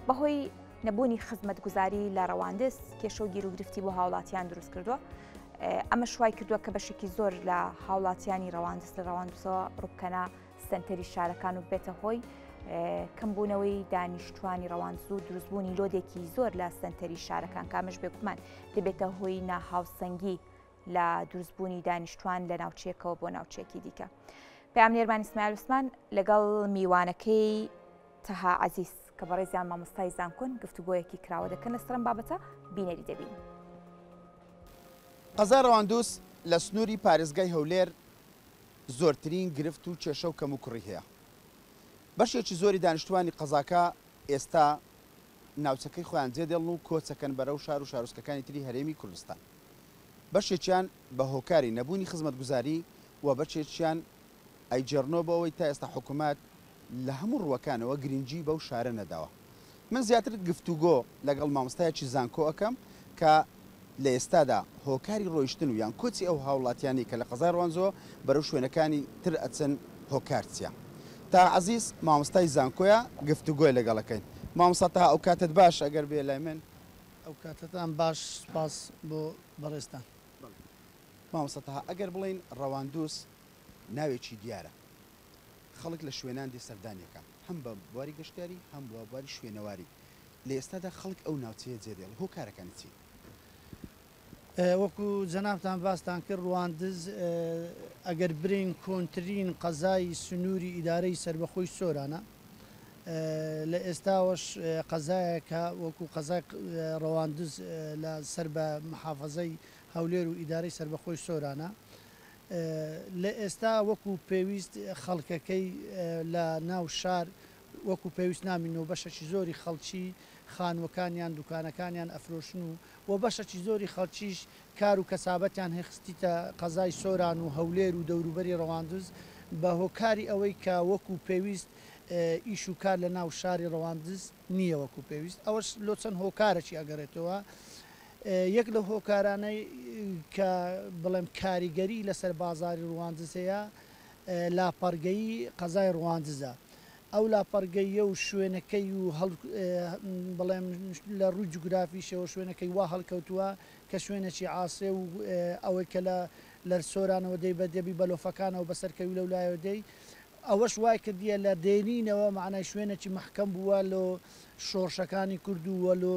بەهۆی نەبوونی خزمەتگوزاری لە ڕەواندز کێشە و گیرروگرفتی بۆ هاوڵاتیان دروست کردووە. ئەمە شوای کردووە کە بەشێکی زۆر لە هاوڵاتیانی ڕەواندز لە ڕەواندزەوە ڕووبکەنە سنتەری شارەکان و بێتە هۆی کەمبوونەوەی دانیشتوانی ڕەواندز و دروستبوونی لۆدێکی زۆر لە سنتەری شارەکان کامەش بێگومان دەبێتە هۆی ناهاوسەنگی لە دروستبوونی دانیشتوان لە ناوچەیەکەوە بۆ ناوچەیەکی دیکە. پێامنێرمان ئیسماعیل عوسمان لەگەڵ میوانەکەی تەها عەزیز کە بەڕێزیان مامۆستای زانکۆن گفتوگۆیەکی کراوە دەکەن لەسەر ئەم بابەتە بینەری دەبین. قەزای ڕەواندوس لە سنووری پارێزگای هەولێر زۆرترین گرفت و کێشە و کەم و کوڕی هەیە. بەشێکی زۆری دانیشتوانی قەزاکە ئێستا ناوچەکەی خۆیان جێدێڵن و کۆچەکەن بەرەو شار و شارۆچکەکانی تری هەرێمی کوردستان. بەشێکیان بە هۆکاری نەبوونی خزمەتگوزاری و بەشێکیان ئەیجێڕنەوە بەوەی تا ئێستا حکوومەت لە هەموو ڕووەکانەوە گرنگی بەو شارە نەداوە. من زیاتر گفتوگۆ لەگەڵ مامۆستایەکی زانکۆ ئەەکەم کە لە ئێستادا هۆکاری ڕۆیشتن و یان کۆچی ئەو هاوڵاتیانی کە لە قەزای ڕەواندزەوە بەرەو شوێنەکانی تر ئەچن هۆکارچیە. تا عەزیز مامۆستای زانکۆیە گفتوگۆی لەگەڵەکەین. مامۆستا تا ئەو کاتت باش ئەگەر بێ لای من ئەو کاتتان باش سپاس بۆ بەڕێستان. مامۆستا تا ئەگەر بڵین ڕەواندوس ناوێکی دیارە خەڵک لە شوێنان دی سەردانیەکە هەم بە بواری گەشتیاری هەم بە بواری شوێنەواری لە ئێستادا خەڵک ئەو ناوچەیە جێدێڵ هۆکارەکانی چی؟ وەکو جەنابتان باستان کرد ڕەواندز ئەگەر برین کۆنترین قەزای سنووری ئیدارەی سربەخۆی سۆرانە لە ئێستاوەش قەزایەکە وەکو قەزای ڕەواندز لە سەر بە محافەزەی هەولێر و ئیدارەی سربەخۆی سۆرانە لە ئێستا وەکو پێویست خەڵکەکەی لە ناو شار وەکو پێویست نامینەوە بەشەکی زۆری خەڵکی خانوەکانیان دوکانەکانیان ئەفرۆشن و بەشەکی زۆری خەڵکیش کار و کەسابەتیان هێخستیتە قەزای سۆران و هەولێر و دەوروبەری ڕەواندز بە هۆکاری ئەوەی کە وەکو پێویست ئیش و کار لە ناو شاری ڕەواندز نییە وەکو پێویست ئەوەش لۆ چەند هۆکارێکی ئەگەڕێتەوە. یەک لە هۆکارانەی کە بڵێم کاریگەری لەسەر بازاری ڕەواندز هەیە لاپەرگەیی قەزای ڕەواندزە. ئەو لاپەرگەیە و شوێنەکەی و بڵێم لە ڕووی جوگرافیشەوە شوێنەکەی وا هەڵکەوتووە کە شوێنێکی عاسێ و ئەوەی کە لە سۆرانەوە دەی بە دەبی بەلۆفەکانەوە بەسەرکەوی لەولایەوە دەی ئەوەش وای کردیە لە دێنینەوە معنای شوێنێکی محکەم بووە لە شۆڕشەکانی کردووە لە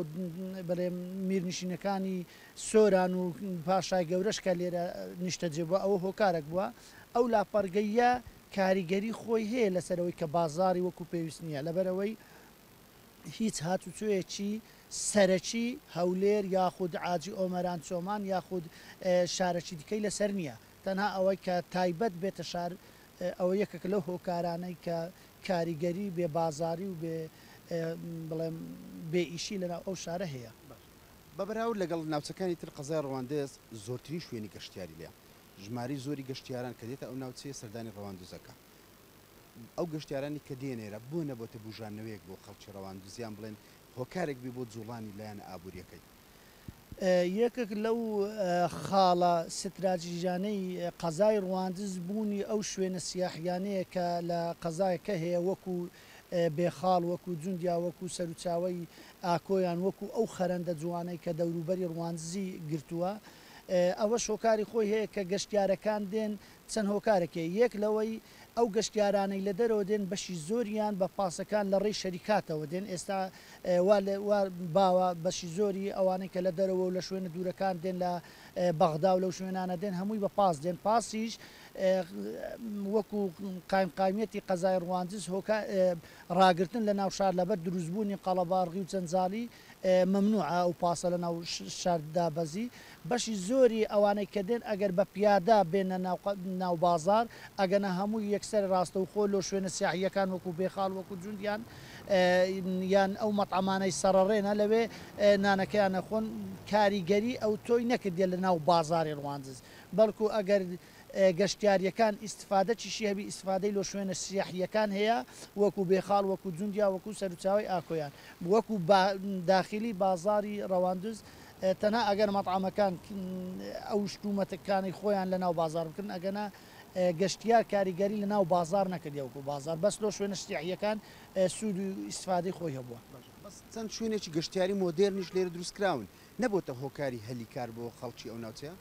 بەڵێم میرنشینەکانی سۆران و پاشای گەورەش کە لێرە نیشتە جێبووە ئەوە هۆکارێک بووە. ئەو لاپەرگەیە کاریگەری خۆی هەیە لەسەرەوەی کە بازاری وەکو پێویست نییە لەبەرەوەی هیچ هاتوچۆیەکی سەرەکی هەولێر یاخود عاجی ئۆمەران چۆمان یاخود شارەکی دیکەی لەسەر نییە تەنها ئەوەی کە تایبەت بێتە شار ئەوە یەکێک لەو هۆکارانەی کە کاریگەری بێ بازاری و بڵێم بێ ئیشی لەناو ئەو شارە هەیە. بەبراو لەگەڵ ناوچەکانی تر قەزای ڕەواندز زۆرترین شوێنی گەشتیاری لێ ژماری زۆری گەشتیاران کە دێتە ئەو ناوچەیە سەردانی ڕەواندزەکە ئەو گەشتیارانی کە دێنێرە بۆ نەبووتە بژانەوەیەک بۆ خەڵکی ڕەواندزیان بڵێن هۆکارێک بێ بۆ جوڵانی لایەن ئابوووریەکەی. یەکێک لەو خاڵە ستراجیژانەی قەزای ڕەواندز بوونی ئەو شوێنە سیاحیانەیە کە لە قەزایەکە هەیە وەکو بێخاڵ وەکو جوندیا وەکو سەرچاوی ئاکۆیان وەکو ئەو خەرەندە جوانەی کە دەوروبەری ڕەواندزی گرتووە ئەوە شۆکاری خۆی هەیە کە گەشتیارەکان دێن چەند هۆکارێکی یەک لەوەی ئەو گەشتیارانەی لە دەرەوە دێن بەشی زۆریان بە پاسەکان لە ڕێی شەریکاتەوە دێن ئێستا باوە بەشی زۆری ئەوانەی کە لە دەرەوە و لە شوێنە دوورەکان دێن لە بەغدا و لەو شوێنانە دێن هەمووی بە پاس دێن پاسیش وەکو قایمقامیەتی قەزای ڕەواندز ڕاگرتن لە ناو شار لەبەر دروستبوونی قەڵەباڕغی و چەنجاڵی مەمنوعە ئەو پاسە لە ناو شاردا بەزی بەشی زۆری ئەوانەی کە دێن ئەگەر بە پیادا بێنە ناو بازار ئەگەنە هەمووی یەکسەر ڕاستە و خۆ لۆ شوێنە سیاحیەکان وەکو بێخاڵ وەکو جوندیان یان ئەو مەطعمانەی سەرڕێنە لەوێ نانەکەیانە خۆن کاریگەری ئەو تۆی نەکردێ لە ناو بازاری ڕەواندز بەڵکو ئەگەر گەشتیاریەکان ئیسفادەچیشی هەبی ئیسفادەی لۆ شوێنە سیاحیەکان هەیە وەکو بێخاڵ وەکو جوندیا وەکو سەرچاوی ئاکۆیان وەکو داخلی بازاری ڕەواندز تەنها ئەگەر مەطعمەکان ئەو شتومەتەکانی خۆیان لە ناو بازار بکردن ئەگەنا گەشتیار کاریگەری لە ناو بازار نەکردی وەکو بازار بەس لۆ شوێنە سیاحیەکان سوود و ئیسفادەی خۆی هەبووە. بەس چەند شوێنێکی گەشتیاری مۆدێرنیش لێرە دروستکراون نەبووتە هۆکاری هەلیکار بۆ خەڵکی ئەو ناوچەیە؟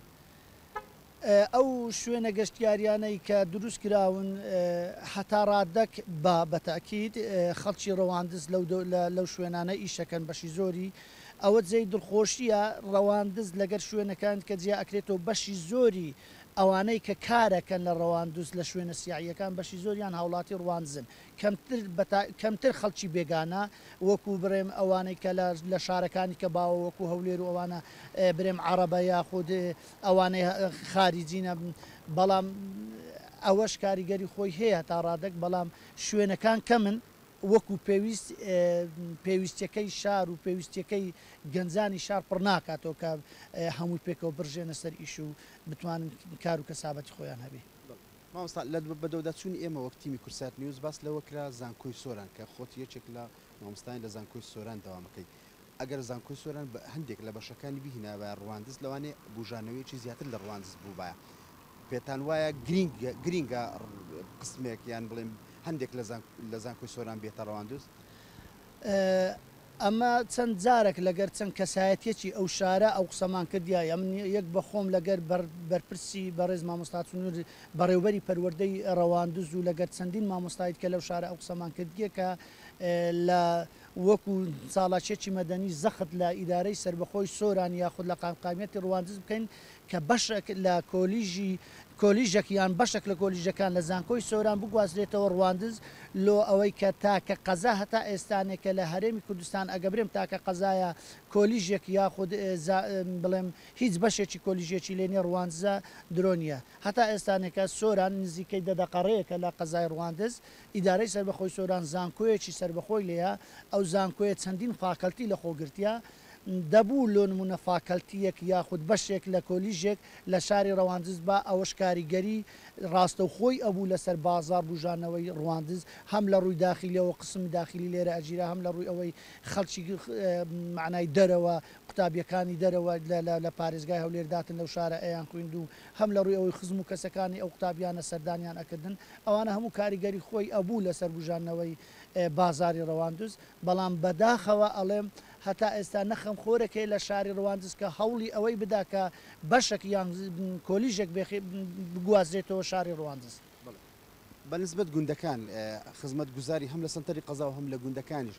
ئەو شوێنە گەشتیاریانەی کە دروست کراون هەتا ڕادەک بە تاکید خەڵکی ڕەواندز لەو شوێنانە ئیشەکەن بەشی زۆری ئەوە جێی دڵخۆشیە ڕەواندز لەگەر شوێنەکان کە جیا ئەکرێتەوە بەشی زۆری ئەوانەی کە کارەکەن لە ڕەواندوز لە شوێنە سیاحیەکان بەشی زۆریان هاوڵاتی ڕوانزن کەمتر خەڵکی بێگانە وەکو برێم ئەوانەی کە لە شارەکانی کە باوە وەکو هەولێر و ئەوانە برێم عەرەبە یاخود ئەوانەی خاریجینە بەڵام ئەوەش کاریگەری خۆی هەیە تا ڕادەک بەڵام شوێنەکان کەمن وەکو پێویستەکەی شار و پێویستەکەی گەنجانی شار پڕ ناکاتەوە کە هەمووی پێکەوە بڕژێنە سەر ئیش و بتوانن کار و کەسابەتی خۆیان هەبێ. مامۆستا لە بەدەوداچوونی ئێمە وەک تیمی کورسات نیوز باس لەوە کرا زانکۆی سۆران کە خۆت یەکێک لە مامۆستانی لە زانکۆی سۆران داوامەکەی ئەگەر زانکۆی سۆران هەندێک لە بەشەکانی بیهێنا بە ڕواندز لەوانێ بژانەوەیکی زیاتر لە ڕواندز بوو بایە پێتان وایە گرینگە قسمێک یان بڵێم هەندێک لە زانکۆی سۆران بێتە ڕەواندوز؟ ئەمە چەند جارێک لەگەر چەند کەسایەتێکی ئەو شارە ئەو قسەمان کردیە من یەک بە خۆم لەگەر بەرپرسی بەڕێز مامۆستا چونور بەڕێوبەری پەروەردەی ڕەواندز و لەگەر چەندین مامۆستایت کە لەو شارە ئەو قسەمان کردیە کە لە وەکو ساڵاچێکی مەدەنی زەخت لە ئیدارەی سربەخۆی سۆران یاخود لە قامقامیەتی ڕەواندز بکەین کە بەشێک لە کۆلیژێکیان بەشێک لە کۆلیژەکان لە زانکۆی سۆران بگوازرێتەوە ڕواندز لۆ ئەوەی کە تاکە قەزا هەتا ئێستانێکە لە هەرێمی کوردستان ئەگەبرێم تاکە قەزایە کۆلیژێک یاخود بڵێم هیچ بەشێکی کۆلیژێکی لێنێ ڕوانزە درۆنیە هەتا ئێستانێکە سۆران نزیکەی دەدەقەڕەیەکە لە قەزای ڕواندز ئیدارەی سربەخۆی سۆران زانکۆیەکی سربەخۆی لێە ئەو زانکۆیە چەندین فاکەلتی لە خۆگرتیا دەبوو لۆ نمونە فاکەلتیەک یاخود بەشێک لە کۆلیژێک لە شاری ڕەواندز بە ئەوەش کاریگەری ڕاستەوخۆی ئەبوو لەسەر بازار بژانەوەی ڕواندز هەم لە ڕووی داخلیەوە قسم داخلی لێرە ئەجیرا هەم لە ڕووی ئەوەی خەڵکی معنای دەرەوە قوتابیەکانی دەرەوە لە پارێزگای هەولێرداتن لەو شارە ئەیان خوێند و هەم لە ڕووی ئەوەی خزم و کەسەکانی ئەو قوتابیانە سەردانیان ئەکردن ئەوانە هەموو کاریگەری خۆی ئەبوو لەسەر بژانەوەی بازاری ڕەواندز بەڵام بەداخەوە ئەڵێم هەتا ئێستا نەخەم خۆرەکەی لە شاری ڕەواندز کە هەوڵی ئەوەی بدا کە بەشێک یان کۆلیژێک بگوازرێتەوە شاری ڕەواندز. بەنسبەت گوندەکان خزمەت گوزاری هەم لە سنتەری قەزا و هەم لە گوندەکانیش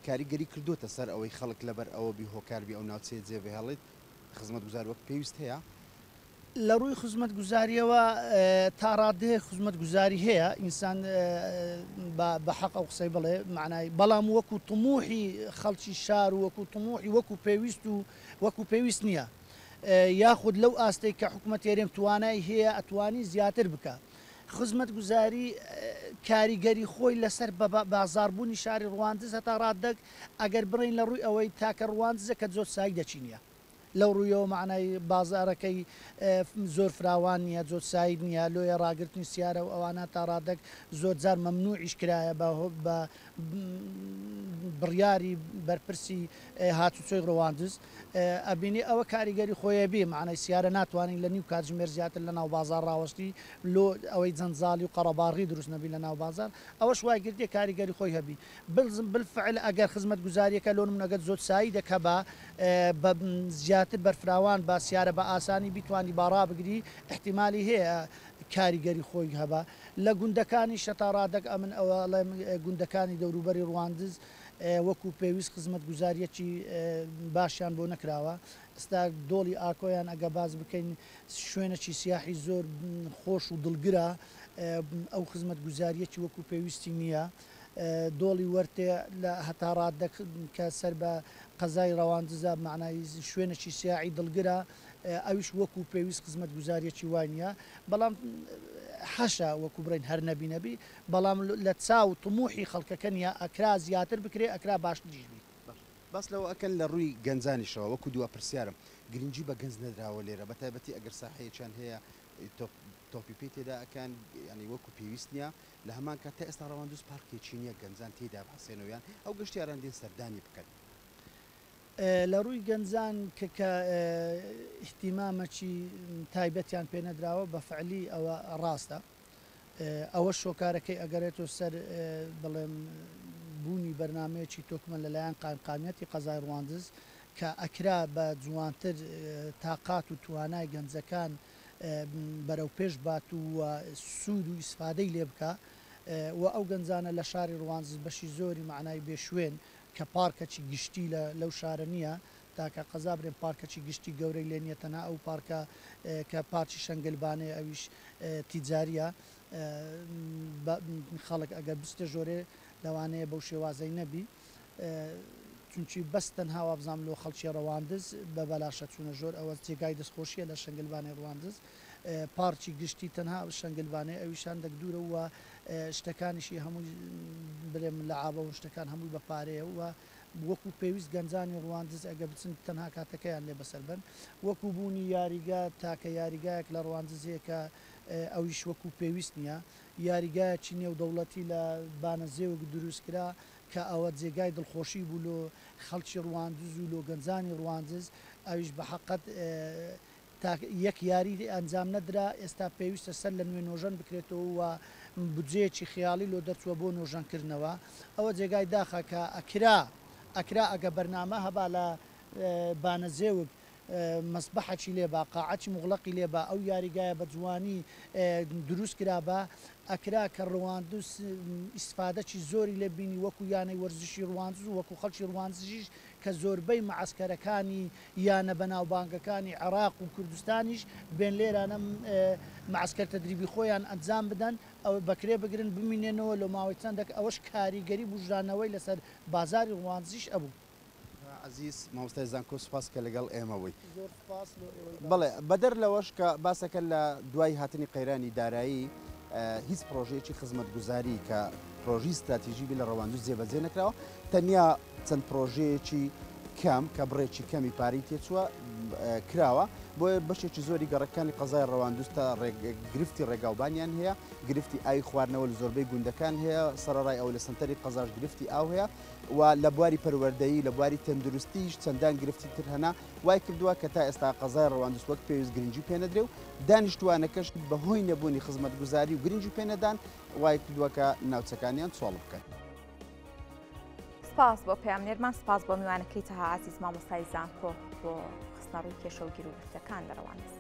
کاریگەری کردوتە سەر ئەوەی خەڵک لەبەر ئەوە بی هۆکاربی ئەو ناوچەیە جێبێ هەڵێت خزمەت گوزار وەک پێویست هەیە لە ڕووی خزمەت گوزاریەوە تا ڕادەیە خزمەت گوزاری هەیە ئینسان بە حەق ئەو قسەی بڵێ معنای بەڵام وەکو تموحی خەڵکی شار و وەکو تموحی وەکو پێویست و وەکو پێویست نییە یاخود لەو ئاستەی کە حکوومەت هێرێم توانای هەیە ئەتوانی زیاتر بکە خزمەت گوزاری کاریگەری خۆی لەسەر بازاربوونی شاری ڕەواندز هەتا ڕادەک ئەگەر بڕین لە ڕووی ئەوەی تاکە ڕەواندزە کە زۆر سای دەچینە لەو ڕوویەوە معنای بازارەکەی زۆر فراوان نییە زۆر ساید نییە لۆیە ڕاگررتنی سیارە و ئەوانە تا ڕادەک زۆر جار مەمنوعیش کرایە بە بڕیاری بەرپرسی هاتوچۆی ڕەواندز ئەبینی ئەوە کاریگەری خۆیە بێ معنای سیارە ناتوانین لە نیو کاتژمێر زیاتر لە ناو بازار ڕاوەستی لۆ ئەوەی جەنجاڵی و قەڕەباغی دروست نەبی لە ناو بازار ئەوەش وای گرتێ کاریگەری خۆی هەبی بالفعل ئەگەر خزمەت گوزاریەکە لۆ نمونەگەت زۆر سایی دەکە بە زیاتر بەرفراوان با سیارە بە ئاسانی بیتوانی باڕا بگری احتیمالی هەیە کاریگەری خۆی هەبە لە گوندەکانی شەتا ڕادەک ئەمن ئەوە گوندەکانی دەوروبەری ڕەواندز وەکو پێویست خزمەت گوزاریەکی باشیان بۆ نەکراوە ئستا دۆڵی ئاکۆیان ئەگە باز بکەین شوێنێکی سیاحی زۆر خۆش و دڵگرە ئەو خزمەت گوزاریەکی وەکو پێویستی نییە دۆڵی وەرتێ لە هەتا ڕادەک کە سەر بە قەزای ڕەواندزە معنای شوێنێکی سیاحی دڵگرە ئەویش وەکو پێویست خزمەت گوزاریەکی وای نییە بەڵام حەشە وەکو بڕین هەر نەبی بەڵام لە چاو تموحی خەڵکەکە نیە ئەکرا زیاتر بکرێ ئەکرا باشتریش بی باس لەوە ئەکەن لە ڕووی گەنجانیشەوە وەکو دووە پرسیارم گرنگجی بە گەنج نەدراوە لێرە بە تایبەتی ئەگەر ساحەیەکیان هەیە تۆپی پێ تێدا ئەکان ینی وەکو پێویست نییە لە هەمان کات تا ئێستا ڕەواندز پارکێکی نییە گەنجان تێدا بحسێنەوەیان ئەو گەشتیاران دێن سەردانی بکەن لە ڕووی گەنجان کە احتیمامەکی تایبەتیان پێ نەدراوە بە فعلی ئەوە ڕاستە ئەوە شۆکارەکەی ئەگەرێتەوە سەر بڵێم بوونی بەرنمەیەکی تۆکمە لەلایەن قایمقامیەتی قەزای ڕواندز کە ئەکرا بە جوانتر تااقات و توانای گەنجەکان بەرەو پێش بات و سوود و ئیسفادەی لێ بکە و ئەو گەنجانە لە شاری ڕواندز بەشی زۆری معنای بێشوێن کە پارکەکی گشتی لەو شارە نییە تاکە قەزا برێن پارکەکی گشتی گەورەی لێ نیە تەنها ئەو پارکە کە پارکی شەنگلبانەیە ئەویش تیجاریە خەڵک ئەگەر بستە ژۆرێ لەوانەیە بەو شێوازەی نەبی چونکی بەستن هاوا بزانام لۆ خەڵکی ڕەواندز بە بەلاشە چوونە ژۆر ئەوە جێگای دەستخۆشیە لە شەنگلبانەی ڕواندز پارکی گشتی تەنها شەنگلبانەی ئەویشان دەکدورە و شتەکانیشی هەمووی برێم لە ئابە و شتەکان هەمووی بە پارەیە و وەکو پێویست گەنجانی ڕواندز ئەگە بچن تەنها کاتەکەیان لێ بەسەر بن وەکو بوونی یاریگا تاکە یاریگایەک لە ڕواندزەیەکە ئەویش وەکو پێویست نییە یاریگایەکی نێودەوڵەتی لە بانەزێوەک دروستکرا کە ئەوە جێگای دڵخۆشی بوو لۆ خەڵکی ڕواندز و لۆ گەنجانی ڕواندز ئەویش بە حەقەت یەک یاری ئەنجام نەدرا ئێستا پێویستە سەر لە نوێ نۆژەن بکرێتەوە و بجێکی خیاڵی لۆ دەرچووە بۆ نۆژەنکردنەوە ئەوە جێگای داخە کە ئەکرا ئەگە بەرنامە هەبا لە بانەزێوک مەسبەحەکی لێبا قاعەتی مغڵقی لێبا ئەو یاریگایە بە جوانی دروست کرابە ئەکرا کە ڕواندز ئیسفادەکی زۆری لێ بینی وەکو یانەی وەرزشی ڕواندز و وەکو خەڵکی ڕواندزیش کە زۆربەی معسکەرەکانی یانە بەناوبانگەکانی عێراق و کوردستانیش بێن لێرانە معسکەر تەدریبی خۆیان ئەنجام بدەن ئەو بەکرێ بگرن بمینێنەوە لە ماوەی چەندێک ئەوەش کاریگەری بژانەوەی لەسەر بازاری ڕواندزیش ئەبوو. عزیز مامۆستای زانکۆ سوپاس کە لەگەڵ ئێمەوەی بڵێ بەدەر لەوەش کە باسەکە لە دوای هاتنی قەیرانی دارایی هیچ پرۆژەیەکی خزمەتگوزاری کە پرۆژی استراتیژی لە ڕەواندز جێبەجێ نەکراوە تەنیا چەند پرۆژەیەکی کەم کە بڕێکی کەمی پارەی تێچووە کراوە بۆیە بەشێکی زۆری گەڕەکانی قەزای ڕەواندز تا گرفتی ڕێگاوبانیان هەیە گرفتی ئاوی خواردنەوە لە زۆربەی گوندەکان هەیە سەرڕای ئەو لە سنتەری قەزاش گرفتی ئاو هەیە و لە بواری پەروەردەیی لە بواری تەندروستیش چەندان گرفتی تر هەنا وای کردووە کە تا ئێستا قەزای ڕەواندز وەک پێویست گرنگی پێنەدرێ و دانیشتوانەکەش بەهۆی نەبوونی خزمەتگوزاری و گرنگی پێنەدان وای کردووە کە ناوچەکانیان چۆڵ بکەن. سپاس بۆ پێامنێرمان سپاس بۆ میوانەکەی تەها عزیز مامۆستای زانکۆ بۆ خستنەڕووی کێشە و گیر و گرفتەکان لە ڕەواندز.